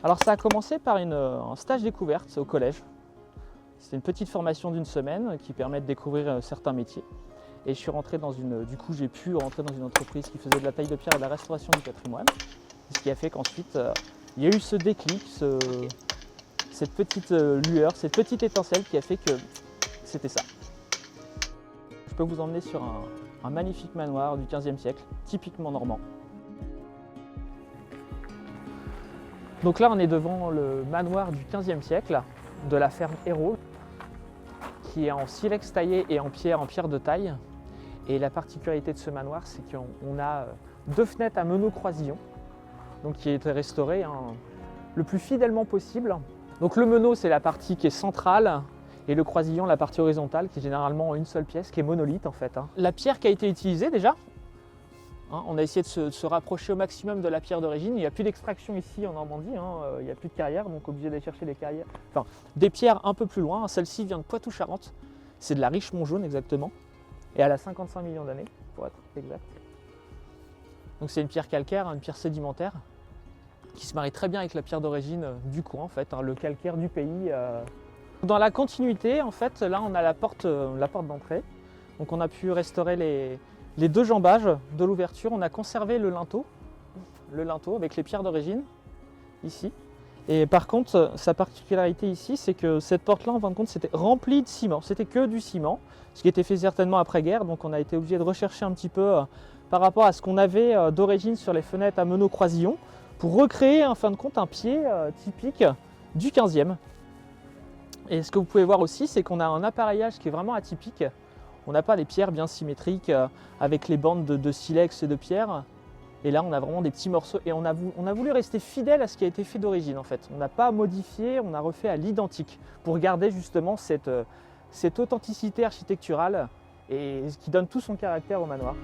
Alors ça a commencé par un stage découverte au collège. C'était une petite formation d'1 semaine qui permet de découvrir certains métiers. Et je suis rentré du coup j'ai pu rentrer dans une entreprise qui faisait de la taille de pierre et de la restauration du patrimoine. Ce qui a fait qu'ensuite il y a eu ce déclic, cette petite lueur, cette petite étincelle qui a fait que c'était ça. Je peux vous emmener sur un magnifique manoir du XVe siècle, typiquement normand. Donc là on est devant le manoir du XVe siècle de la ferme Hérault, qui est en silex taillé et en pierre de taille. Et la particularité de ce manoir, c'est qu'on a 2 fenêtres à meneaux croisillon, donc qui a été restaurée le plus fidèlement possible. Donc le meneau, c'est la partie qui est centrale, et le croisillon, la partie horizontale, qui est généralement en une seule pièce, qui est monolithe en fait. La pierre qui a été utilisée déjà, on a essayé de se rapprocher au maximum de la pierre d'origine. Il n'y a plus d'extraction ici en Normandie, il n'y a plus de carrière, donc obligé d'aller chercher des pierres un peu plus loin. Celle-ci vient de Poitou-Charentes, c'est de la Richemont jaune exactement, et elle a 55 millions d'années pour être exact. Donc c'est une pierre calcaire, une pierre sédimentaire, qui se marie très bien avec la pierre d'origine du coin en fait, le calcaire du pays. Dans la continuité, en fait, là on a la porte d'entrée, donc on a pu restaurer les 2 jambages de l'ouverture. On a conservé le linteau avec les pierres d'origine, ici. Et par contre, sa particularité ici, c'est que cette porte-là, en fin de compte, c'était rempli de ciment. C'était que du ciment, ce qui était fait certainement après-guerre. Donc on a été obligé de rechercher un petit peu par rapport à ce qu'on avait d'origine sur les fenêtres à meneaux croisillon pour recréer, en fin de compte, un pied typique du 15e. Et ce que vous pouvez voir aussi, c'est qu'on a un appareillage qui est vraiment atypique. On n'a pas les pierres bien symétriques avec les bandes de silex et de pierre. Et là, on a vraiment des petits morceaux et on a voulu rester fidèle à ce qui a été fait d'origine en fait. On n'a pas modifié, on a refait à l'identique pour garder justement cette authenticité architecturale et ce qui donne tout son caractère au manoir.